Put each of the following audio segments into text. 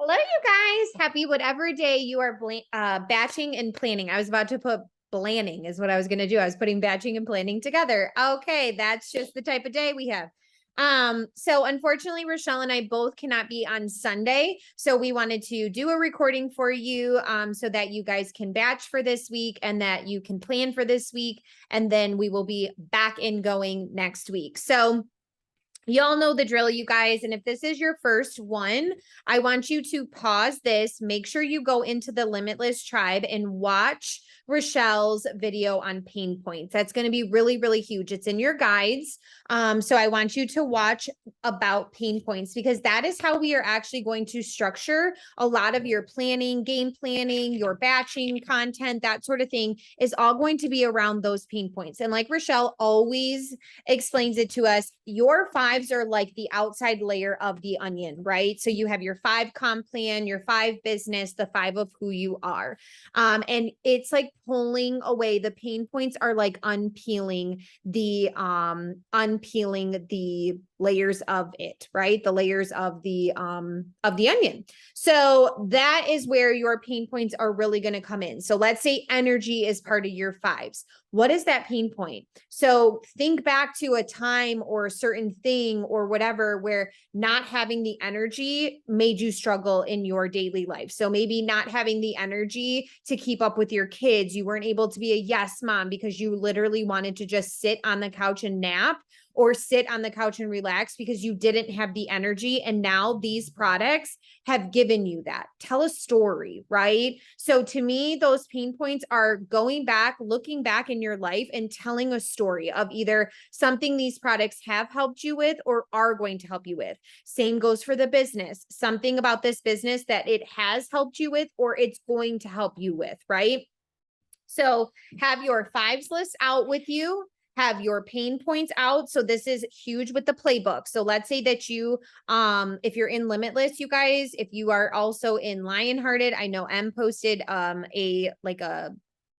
Hello, you guys. Happy whatever day you are batching and planning. I was about to put planning is what I was going to do. I was putting batching and planning together. Okay, that's just the type of day we have. So unfortunately, Rochelle and I both cannot be on Sunday. So we wanted to do a recording for you so that you guys can batch for this week and that you can plan for this week. And then we will be back in going next week. So y'all know the drill, you guys. And if this is your first one, I want you to pause this. Make sure you go into the Limitless Tribe and watch Rochelle's video on pain points. That's going to be really, really huge. It's in your guides. So I want you to watch about pain points because that is how we are actually going to structure a lot of your planning, game planning, your batching content, that sort of thing is all going to be around those pain points. And like Rochelle always explains it to us, your fives are like the outside layer of the onion, right? So you have your 5 comp plan, your 5 business, the 5 of who you are. And it's like pulling away the pain points are like unpeeling the layers of it, right? The layers of the onion. So that is where your pain points are really going to come in. So let's say energy is part of your 5s. What is that pain point? So think back to a time or a certain thing or whatever where not having the energy made you struggle in your daily life. So maybe not having the energy to keep up with your kids. You weren't able to be a yes mom because you literally wanted to just sit on the couch and nap or sit on the couch and relax because you didn't have the energy. And now these products have given you that. Tell a story, right? So to me, those pain points are going back, looking back in your life and telling a story of either something these products have helped you with or are going to help you with. Same goes for the business, something about this business that it has helped you with or it's going to help you with, right? So have your 5s list out with you. Have your pain points out. So this is huge with the playbook. So let's say that you, if you're in Limitless, you guys, if you are also in Lionhearted, I know M posted a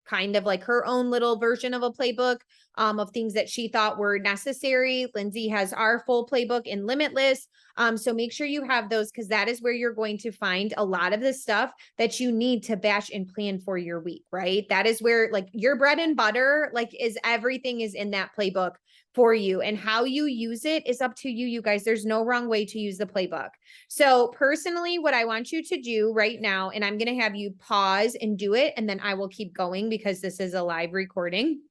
kind of like her own little version of a playbook of things that she thought were necessary. Lindsay has our full playbook in Limitless. So make sure you have those because that is where you're going to find a lot of the stuff that you need to batch and plan for your week, right? That is where like your bread and butter, like is everything is in that playbook for you, and how you use it is up to you, you guys. There's no wrong way to use the playbook. So personally, what I want you to do right now, and I'm going to have you pause and do it, and then I will keep going because this is a live recording.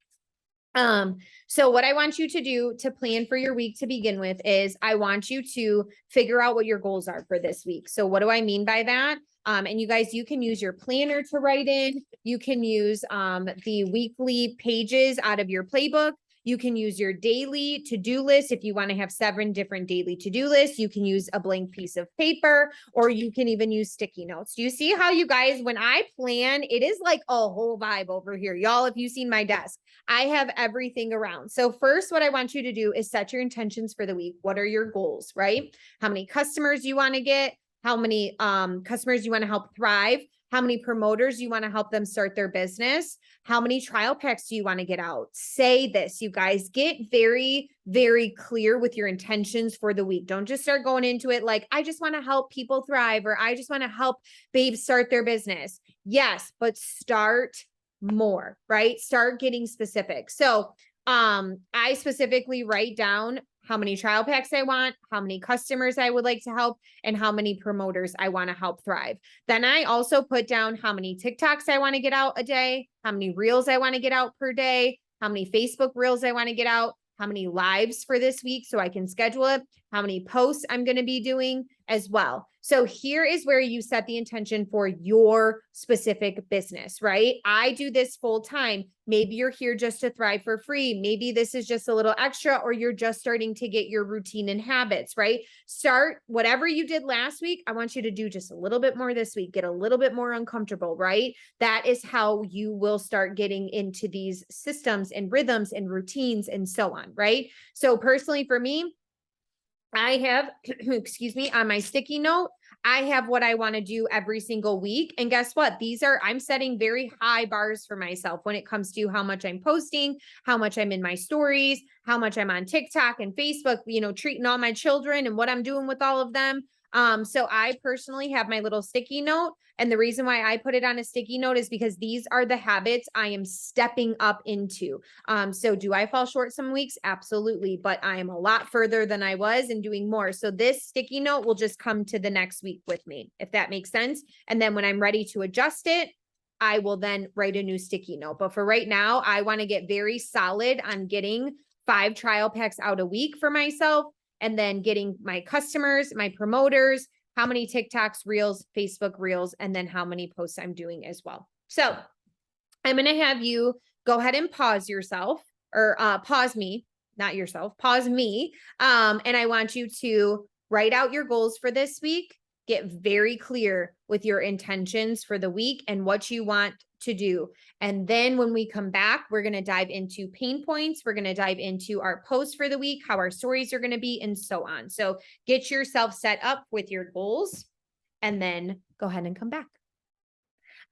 So what I want you to do to plan for your week to begin with is I want you to figure out what your goals are for this week. So what do I mean by that? And you guys, you can use your planner to write in. You can use the weekly pages out of your playbook. You can use your daily to-do list. If you want to have 7 different daily to-do lists, you can use a blank piece of paper, or you can even use sticky notes. Do you see how you guys, when I plan, it is like a whole vibe over here. Y'all, if you've seen my desk, I have everything around. So first, what I want you to do is set your intentions for the week. What are your goals, right? How many customers you want to get? How many customers you want to help thrive? How many promoters you want to help them start their business? How many trial packs do you want to get out? Say this, you guys. Get very, very clear with your intentions for the week. Don't just start going into it like, I just want to help people thrive, or I just want to help babes start their business. Yes, but start more, right? Start getting specific. So I specifically write down how many trial packs I want, how many customers I would like to help, and how many promoters I want to help thrive. Then I also put down how many TikToks I want to get out a day, how many reels I want to get out per day, how many Facebook reels I want to get out, how many lives for this week so I can schedule it, how many posts I'm going to be doing as well. So here is where you set the intention for your specific business, right? I do this full time. Maybe you're here just to thrive for free. Maybe this is just a little extra, or you're just starting to get your routine and habits, right? Start whatever you did last week. I want you to do just a little bit more this week, get a little bit more uncomfortable, right? That is how you will start getting into these systems and rhythms and routines and so on, right? So personally for me, I have, excuse me, on my sticky note, I have what I want to do every single week. And guess what? I'm setting very high bars for myself when it comes to how much I'm posting, how much I'm in my stories, how much I'm on TikTok and Facebook, treating all my children and what I'm doing with all of them. So I personally have my little sticky note. And the reason why I put it on a sticky note is because these are the habits I am stepping up into. So do I fall short some weeks? Absolutely. But I am a lot further than I was and doing more. So this sticky note will just come to the next week with me, if that makes sense. And then when I'm ready to adjust it, I will then write a new sticky note. But for right now, I want to get very solid on getting 5 trial packs out a week for myself, and then getting my customers, my promoters, how many TikToks, Reels, Facebook Reels, and then how many posts I'm doing as well. So I'm going to have you go ahead and pause yourself, or pause me, not yourself, pause me. And I want you to write out your goals for this week. Get very clear with your intentions for the week and what you want to do. And then when we come back, we're going to dive into pain points. We're going to dive into our posts for the week, how our stories are going to be, and so on. So get yourself set up with your goals and then go ahead and come back.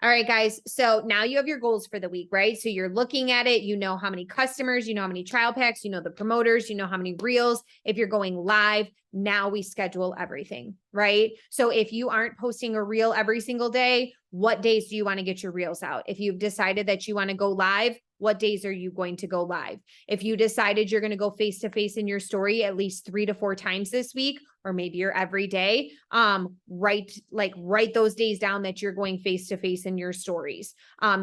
All right, guys. So now you have your goals for the week, right? So you're looking at it. You know how many customers, you know how many trial packs, you know the promoters, you know how many reels. If you're going live, now we schedule everything, right? So if you aren't posting a reel every single day, what days do you want to get your reels out? If you've decided that you want to go live, what days are you going to go live? If you decided you're going to go face to face in your story at least 3 to 4 times this week, or maybe you're every day, write those days down that you're going face to face in your stories.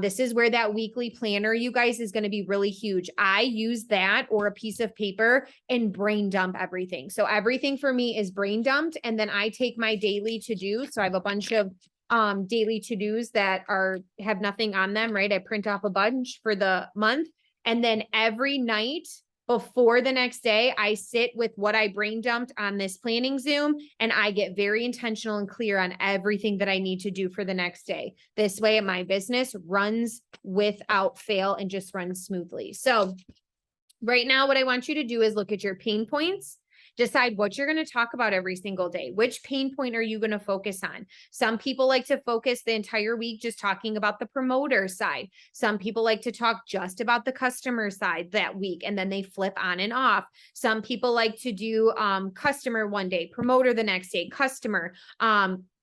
This is where that weekly planner, you guys, is going to be really huge. I use that or a piece of paper and brain dump everything. So everything for me is brain dumped. And then I take my daily to-do. So I have a bunch of daily to-dos that have nothing on them, right? I print off a bunch for the month. And then every night before the next day, I sit with what I brain dumped on this planning Zoom, and I get very intentional and clear on everything that I need to do for the next day. This way my business runs without fail and just runs smoothly. So right now, what I want you to do is look at your pain points. Decide what you're going to talk about every single day. Which pain point are you going to focus on? Some people like to focus the entire week just talking about the promoter side. Some people like to talk just about the customer side that week, and then they flip on and off. Some people like to do customer one day, promoter the next day, customer.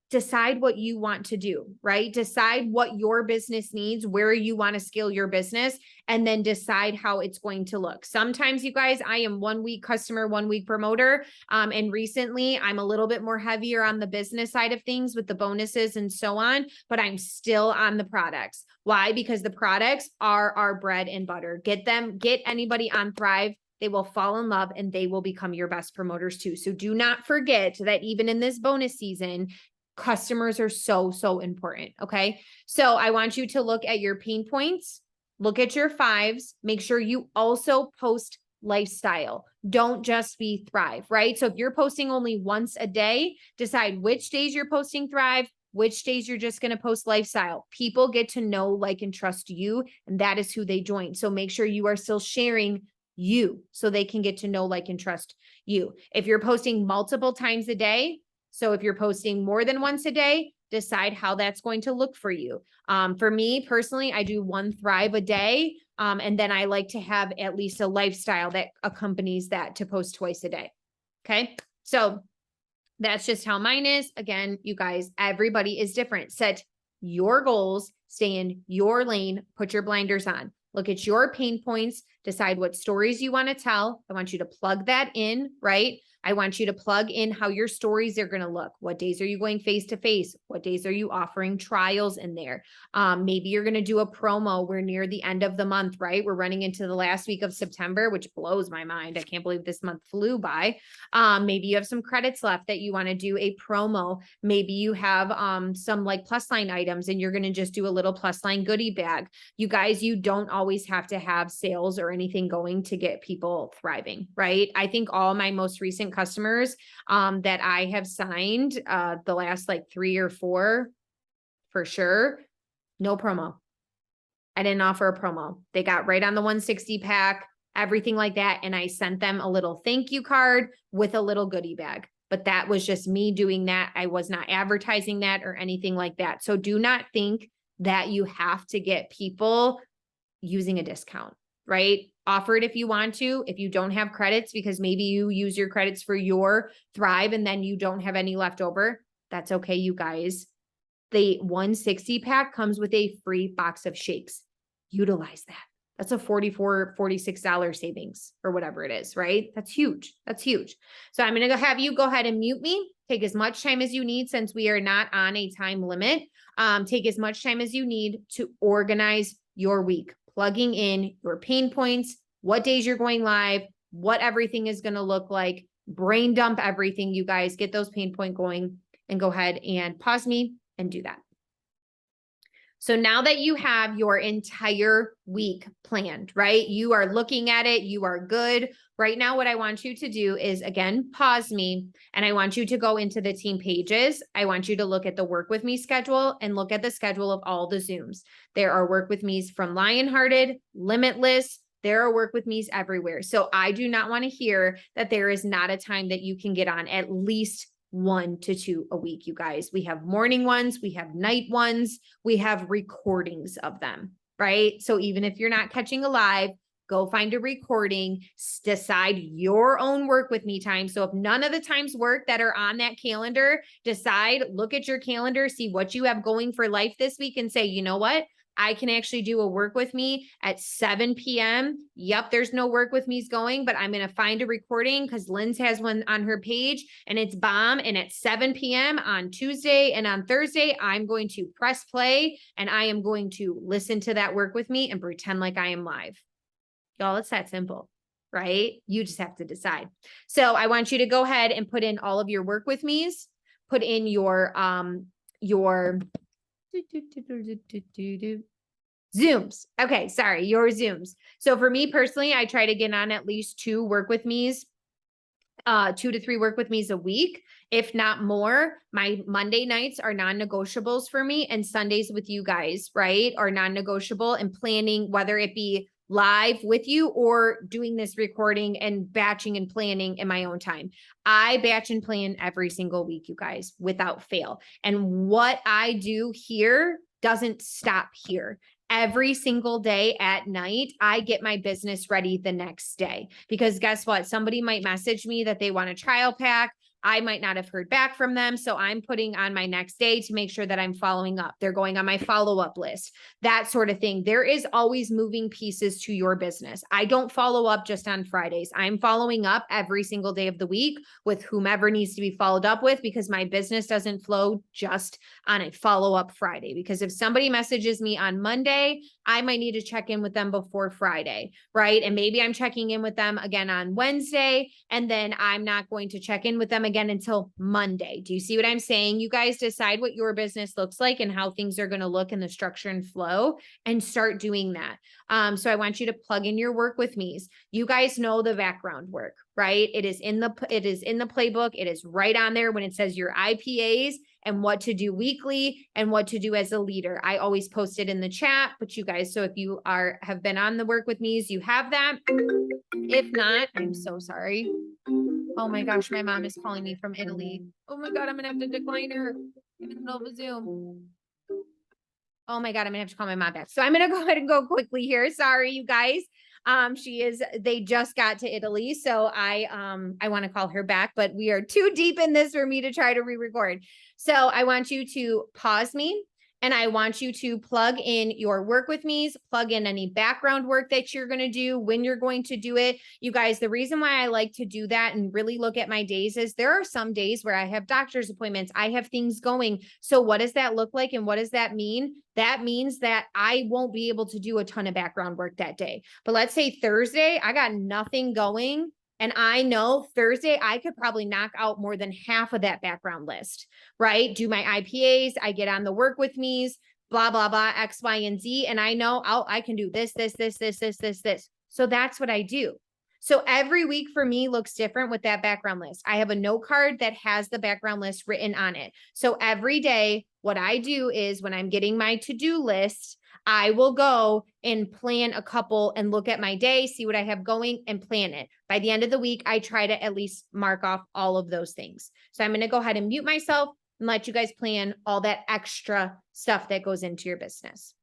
Decide what you want to do, right? Decide what your business needs, where you want to scale your business, and then decide how it's going to look. Sometimes, you guys, I am 1 week customer, 1 week promoter. And recently I'm a little bit more heavier on the business side of things with the bonuses and so on, but I'm still on the products. Why? Because the products are our bread and butter. Get anybody on Thrive. They will fall in love and they will become your best promoters too. So do not forget that even in this bonus season, customers are so, so important. Okay. So I want you to look at your pain points, look at your 5s, make sure you also post lifestyle. Don't just be Thrive, right? So if you're posting only once a day, decide which days you're posting Thrive, which days you're just going to post lifestyle. People get to know, like, and trust you, and that is who they join. So make sure you are still sharing you so they can get to know, like, and trust you. If you're posting multiple times a day, so if you're posting more than once a day, decide how that's going to look for you. For me personally, I do 1 Thrive a day. And then I like to have at least a lifestyle that accompanies that to post twice a day. Okay. So that's just how mine is. Again, you guys, everybody is different. Set your goals, stay in your lane, put your blinders on, look at your pain points, decide what stories you want to tell. I want you to plug that in, right? I want you to plug in how your stories are going to look. What days are you going face to face? What days are you offering trials in there? Maybe you're going to do a promo. We're near the end of the month, right? We're running into the last week of September, which blows my mind. I can't believe this month flew by. Maybe you have some credits left that you want to do a promo. Maybe you have some like plus line items and you're going to just do a little plus line goodie bag. You guys, you don't always have to have sales or anything going to get people thriving, right? I think all my most recent customers that I have signed the last like 3 or 4 for sure, no promo. I didn't offer a promo. They got right on the 160 pack, everything like that. And I sent them a little thank you card with a little goodie bag. But that was just me doing that. I was not advertising that or anything like that. So do not think that you have to get people using a discount, right? offer it if you want to. If you don't have credits, because maybe you use your credits for your Thrive and then you don't have any left over, that's okay, you guys. The 160 pack comes with a free box of shakes. Utilize that. That's a $44, $46 savings or whatever it is, right? That's huge. That's huge. So I'm going to have you go ahead and mute me. Take as much time as you need since we are not on a time limit. Take as much time as you need to organize your week, plugging in your pain points, what days you're going live, what everything is going to look like, brain dump everything, you guys. Get those pain point going and go ahead and pause me and do that. So now that you have your entire week planned, right? You are looking at it, you are good. Right now, what I want you to do is, again, pause me, and I want you to go into the team pages. I want you to look at the Work With Me schedule and look at the schedule of all the Zooms. There are Work With Me's from Lionhearted, Limitless. There are Work With Me's everywhere. So I do not want to hear that there is not a time that you can get on at least 1 to 2 a week, you guys. We have morning ones, we have night ones, we have recordings of them, right? So even if you're not catching a live, go find a recording, decide your own Work With Me time. So if none of the times work that are on that calendar, decide, look at your calendar, see what you have going for life this week and say, you know what? I can actually do a Work With Me at 7 p.m. Yep, there's no Work With Me's going, but I'm going to find a recording because Lynn's has one on her page and it's bomb. And at 7 p.m. on Tuesday and on Thursday, I'm going to press play and I am going to listen to that Work With Me and pretend like I am live. Y'all, it's that simple, right? You just have to decide. So I want you to go ahead and put in all of your Work With Me's, put in your Zooms. Okay, sorry, your Zooms. So for me personally, I try to get on at least 2 Work With Me's, 2 to 3 Work With Me's a week, if not more. My Monday nights are non-negotiables for me, and Sundays with you guys, right, are non-negotiable, and planning, whether it be live with you or doing this recording and batching and planning in my own time. I batch and plan every single week, you guys, without fail. And what I do here doesn't stop here. Every single day at night, I get my business ready the next day, because guess what? Somebody might message me that they want a trial pack. I might not have heard back from them. So I'm putting on my next day to make sure that I'm following up. They're going on my follow-up list, that sort of thing. There is always moving pieces to your business. I don't follow up just on Fridays. I'm following up every single day of the week with whomever needs to be followed up with, because my business doesn't flow just on a follow-up Friday. Because if somebody messages me on Monday, I might need to check in with them before Friday, right? And maybe I'm checking in with them again on Wednesday, and then I'm not going to check in with them again until Monday. Do you see what I'm saying? You guys decide what your business looks like and how things are going to look in the structure and flow, and start doing that. So I want you to plug in your Work With Me's. You guys know the background work, right? It is in the playbook. It is right on there when it says your IPAs and what to do weekly and what to do as a leader. I always post it in the chat, but you guys, so if you have been on the Work With Me's, you have that. If not, I'm so sorry. Oh my gosh, my mom is calling me from Italy. Oh my God, I'm gonna have to decline her in the middle of a Zoom. Oh my God, I'm gonna have to call my mom back. So I'm gonna go ahead and go quickly here. Sorry, you guys. They just got to Italy. So I want to call her back, but we are too deep in this for me to try to re-record. So I want you to pause me. And I want you to plug in your Work With Me's, plug in any background work that you're going to do, when you're going to do it. You guys, the reason why I like to do that and really look at my days is there are some days where I have doctor's appointments. I have things going. So what does that look like? And what does that mean? That means that I won't be able to do a ton of background work that day. But let's say Thursday, I got nothing going. And I know Thursday, I could probably knock out more than half of that background list, right? Do my IPAs, I get on the Work With Me's, blah, blah, blah, X, Y, and Z. And I know I can do this. So that's what I do. So every week for me looks different with that background list. I have a note card that has the background list written on it. So every day, what I do is when I'm getting my to-do list, I will go and plan a couple and look at my day, see what I have going and plan it. By the end of the week, I try to at least mark off all of those things. So I'm going to go ahead and mute myself and let you guys plan all that extra stuff that goes into your business.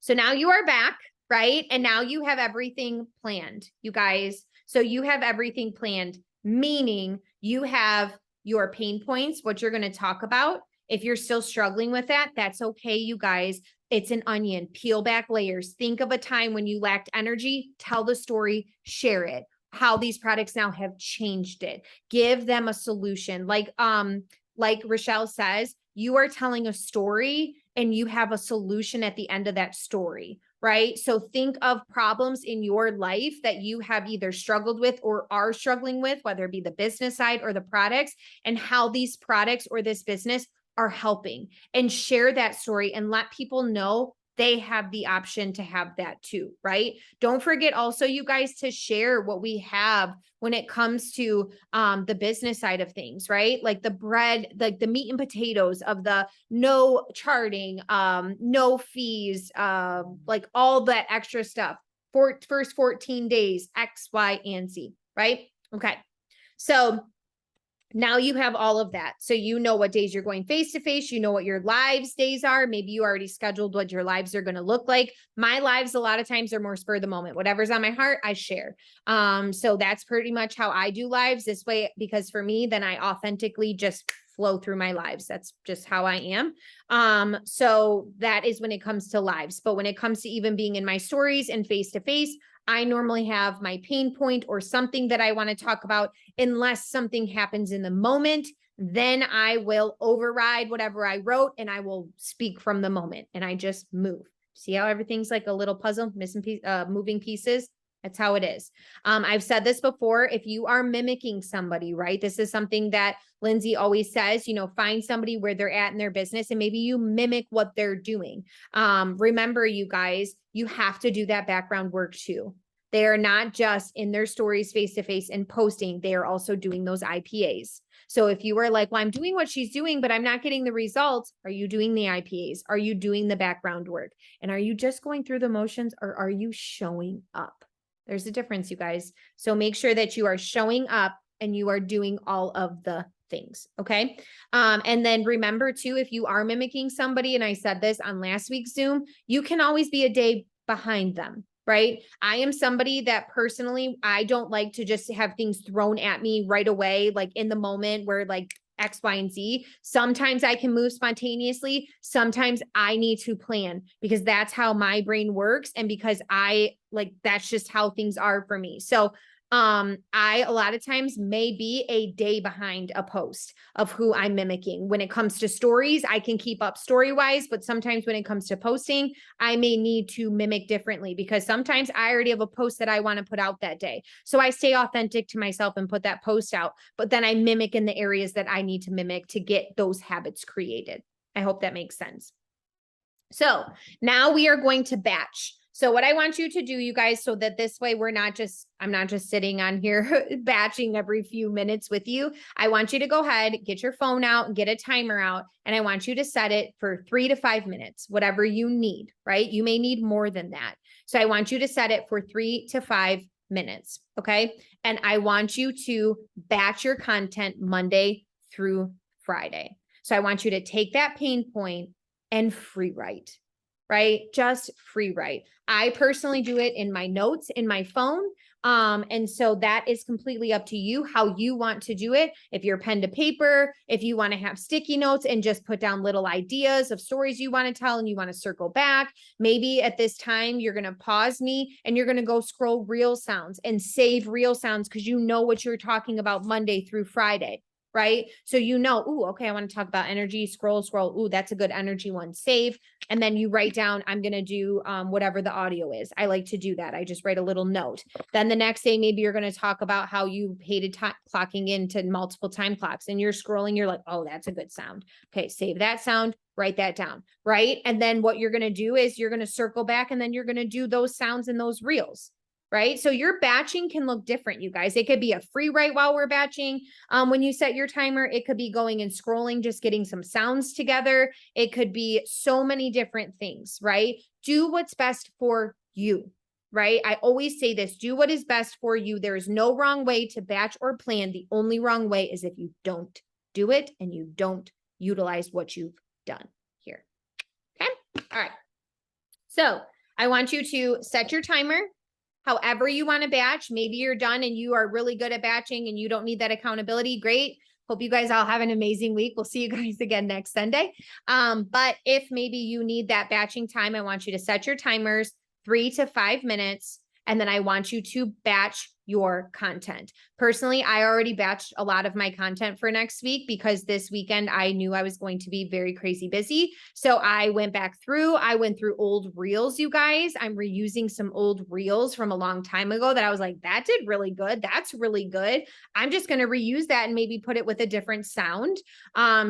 So now you are back, right? And now you have everything planned, you guys. So you have everything planned, meaning you have your pain points, what you're going to talk about. If you're still struggling with that, that's okay, you guys. It's an onion. Peel back layers. Think of a time when you lacked energy, tell the story, share it. How these products now have changed it. Give them a solution. Like Rochelle says, you are telling a story and you have a solution at the end of that story, right? So think of problems in your life that you have either struggled with or are struggling with, whether it be the business side or the products, and how these products or this business are helping, and share that story and let people know they have the option to have that too, right? Don't forget also, you guys, to share what we have when it comes to the business side of things, right? Like the bread, like the meat and potatoes of the no charting, no fees, like all that extra stuff for first 14 days, X, Y, and Z, right? Okay. So now you have all of that. So you know what days you're going face-to-face, you know what your lives days are. Maybe you already scheduled what your lives are going to look like. My lives, a lot of times, are more spur of the moment. Whatever's on my heart, I share. So that's pretty much how I do lives this way, because for me, then I authentically just flow through my lives. That's just how I am. So that is when it comes to lives. But when it comes to even being in my stories and face-to-face, I normally have my pain point or something that I want to talk about. Unless something happens in the moment, then I will override whatever I wrote and I will speak from the moment, and I just move. See how everything's like a little puzzle, moving pieces? That's how it is. I've said this before. If you are mimicking somebody, right? This is something that Lindsay always says, find somebody where they're at in their business and maybe you mimic what they're doing. Remember, you guys, you have to do that background work too. They are not just in their stories face-to-face and posting. They are also doing those IPAs. So if you are like, well, I'm doing what she's doing, but I'm not getting the results. Are you doing the IPAs? Are you doing the background work? And are you just going through the motions, or are you showing up? There's a difference, you guys. So make sure that you are showing up and you are doing all of the things. Okay. And then remember too, if you are mimicking somebody, and I said this on last week's Zoom, you can always be a day behind them. Right? I am somebody that personally, I don't like to just have things thrown at me right away, like in the moment where like X, Y, and Z. Sometimes I can move spontaneously. Sometimes I need to plan, because that's how my brain works. And because that's just how things are for me. So I, a lot of times, may be a day behind a post of who I'm mimicking. When it comes to stories, I can keep up story wise, but sometimes when it comes to posting, I may need to mimic differently, because sometimes I already have a post that I want to put out that day. So I stay authentic to myself and put that post out, but then I mimic in the areas that I need to mimic to get those habits created. I hope that makes sense. So now we are going to batch. So what I want you to do, you guys, so that this way I'm not just sitting on here batching every few minutes with you. I want you to go ahead, get your phone out and get a timer out. And I want you to set it for 3 to 5 minutes, whatever you need, right? You may need more than that. So I want you to set it for 3 to 5 minutes. Okay. And I want you to batch your content Monday through Friday. So I want you to take that pain point and free write, right? Just free write. I personally do it in my notes in my phone. And so that is completely up to you how you want to do it. If you're pen to paper, if you want to have sticky notes and just put down little ideas of stories you want to tell and you want to circle back, maybe at this time you're going to pause me and you're going to go scroll reel sounds and save reel sounds, because you know what you're talking about Monday through Friday. Right? So ooh, okay, I want to talk about energy, scroll. Ooh, that's a good energy one, save. And then you write down, I'm going to do whatever the audio is. I like to do that. I just write a little note. Then the next day, maybe you're going to talk about how you hated clocking into multiple time clocks, and you're scrolling. You're like, oh, that's a good sound. Okay, save that sound, write that down. Right? And then what you're going to do is you're going to circle back, and then you're going to do those sounds in those reels. Right? So your batching can look different, you guys. It could be a free write while we're batching. When you set your timer, it could be going and scrolling, just getting some sounds together. It could be so many different things, right? Do what's best for you, right? I always say this, do what is best for you. There is no wrong way to batch or plan. The only wrong way is if you don't do it and you don't utilize what you've done here. Okay. All right. So I want you to set your timer however you want to batch. Maybe you're done and you are really good at batching and you don't need that accountability. Great. Hope you guys all have an amazing week. We'll see you guys again next Sunday. But if maybe you need that batching time, I want you to set your timers 3 to 5 minutes. And then I want you to batch your content. Personally, I already batched a lot of my content for next week because this weekend I knew I was going to be very crazy busy. So I went back through, I went through old reels, you guys. I'm reusing some old reels from a long time ago that I was like, that did really good. That's really good. I'm just going to reuse that and maybe put it with a different sound.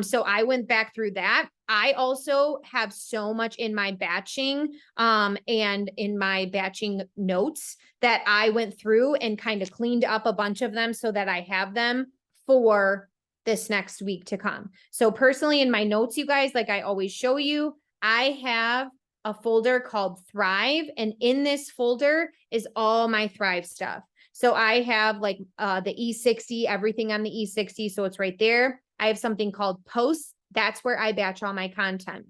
So I went back through that. I also have so much in my batching and in my batching notes that I went through and kind of cleaned up a bunch of them so that I have them for this next week to come. So personally in my notes, you guys, like I always show you, I have a folder called Thrive. And in this folder is all my Thrive stuff. So I have like the E60, everything on the E60. So it's right there. I have something called Posts. That's where I batch all my content.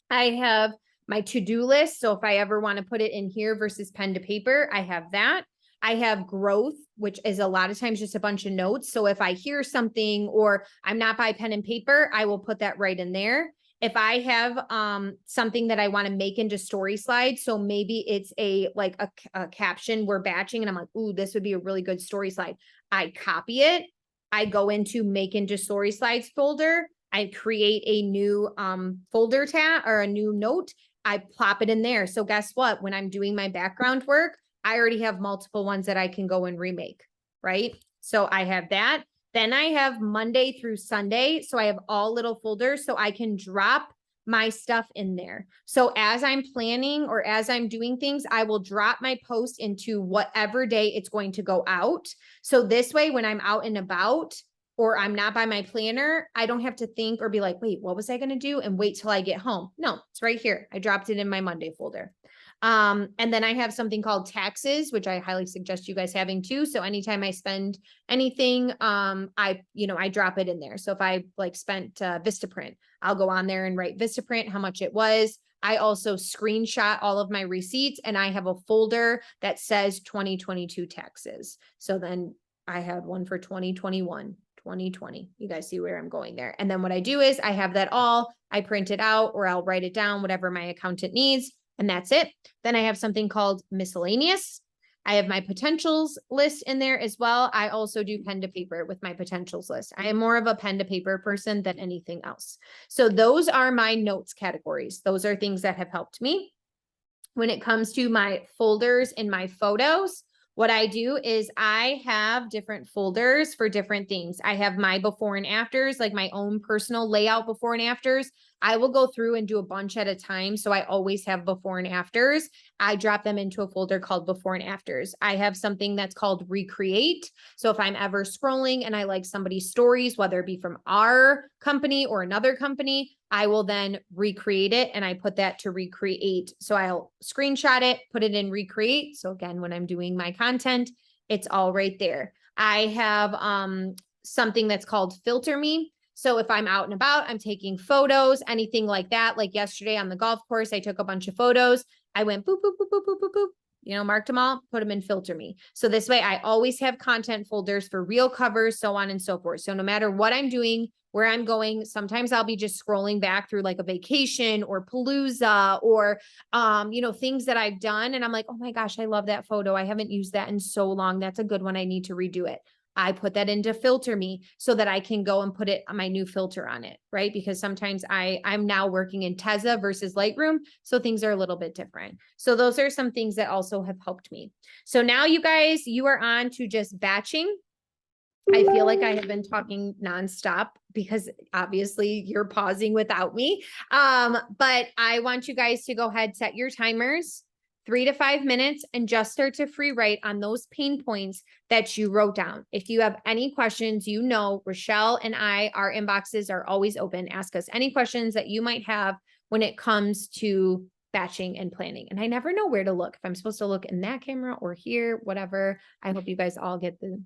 I have my to-do list. So if I ever want to put it in here versus pen to paper, I have that. I have growth, which is a lot of times just a bunch of notes. So if I hear something or I'm not by pen and paper, I will put that right in there. If I have something that I want to make into story slides, so maybe it's a caption we're batching and I'm like, ooh, this would be a really good story slide. I copy it. I go into make into story slides folder. I create a new folder tab or a new note. I plop it in there. So guess what? When I'm doing my background work, I already have multiple ones that I can go and remake, right? So I have that. Then I have Monday through Sunday. So I have all little folders so I can drop my stuff in there. So as I'm planning or as I'm doing things, I will drop my post into whatever day it's going to go out. So this way, when I'm out and about, or I'm not by my planner, I don't have to think or be like, wait, what was I going to do? And wait till I get home. No, it's right here. I dropped it in my Monday folder. And then I have something called taxes, which I highly suggest you guys having too. So anytime I spend anything, I drop it in there. So if I like spent Vistaprint, I'll go on there and write Vistaprint, how much it was. I also screenshot all of my receipts and I have a folder that says 2022 taxes. So then I had one for 2021. 2020. You guys see where I'm going there. And then what I do is I have that all, I print it out or I'll write it down, whatever my accountant needs. And that's it. Then I have something called miscellaneous. I have my potentials list in there as well. I also do pen to paper with my potentials list. I am more of a pen to paper person than anything else. So those are my notes categories. Those are things that have helped me. When it comes to my folders and my photos, what I do is I have different folders for different things. I have my before and afters, like my own personal layout before and afters. I will go through and do a bunch at a time. So I always have before and afters. I drop them into a folder called before and afters. I have something that's called recreate. So if I'm ever scrolling and I like somebody's stories, whether it be from our company or another company, I will then recreate it and I put that to recreate. So I'll screenshot it, put it in recreate. So again, when I'm doing my content, it's all right there. I have something that's called filter me. So if I'm out and about, I'm taking photos, anything like that. Like yesterday on the golf course, I took a bunch of photos. I went boop, boop, boop, boop, boop, boop, boop, marked them all, put them in filter me. So this way I always have content folders for reel covers, so on and so forth. So no matter what I'm doing, where I'm going, sometimes I'll be just scrolling back through like a vacation or Palooza or, things that I've done. And I'm like, oh my gosh, I love that photo. I haven't used that in so long. That's a good one. I need to redo it. I put that into filter me so that I can go and put it on my new filter on it, right? Because sometimes I'm now working in Tezza versus Lightroom. So things are a little bit different. So those are some things that also have helped me. So now you guys, you are on to just batching. I feel like I have been talking nonstop because obviously you're pausing without me. But I want you guys to go ahead, set your timers, 3 to 5 minutes, and just start to free write on those pain points that you wrote down. If you have any questions, Rochelle and our inboxes are always open. Ask us any questions that you might have when it comes to batching and planning. And I never know where to look. If I'm supposed to look in that camera or here, whatever. I hope you guys all get the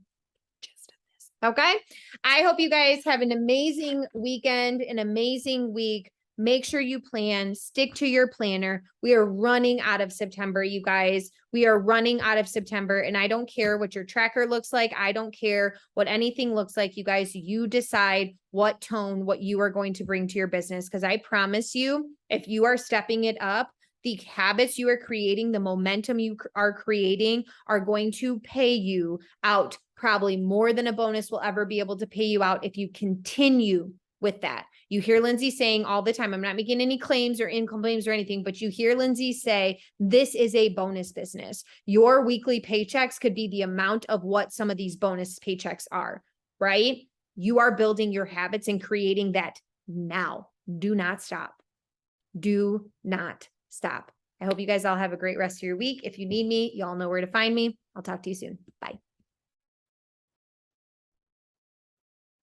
gist of this. Okay. I hope you guys have an amazing weekend, an amazing week. make sure you plan, stick to your planner. We are running out of September, you guys. We are running out of September, and I don't care what your tracker looks like. I don't care what anything looks like, you guys. You decide what tone, what you are going to bring to your business. Because I promise you, if you are stepping it up, the habits you are creating, the momentum you are creating are going to pay you out probably more than a bonus will ever be able to pay you out if you continue with that. You hear Lindsay saying all the time, I'm not making any claims or income claims or anything, but you hear Lindsay say, this is a bonus business. Your weekly paychecks could be the amount of what some of these bonus paychecks are, right? You are building your habits and creating that now. Do not stop. Do not stop. I hope you guys all have a great rest of your week. If you need me, y'all know where to find me. I'll talk to you soon. Bye.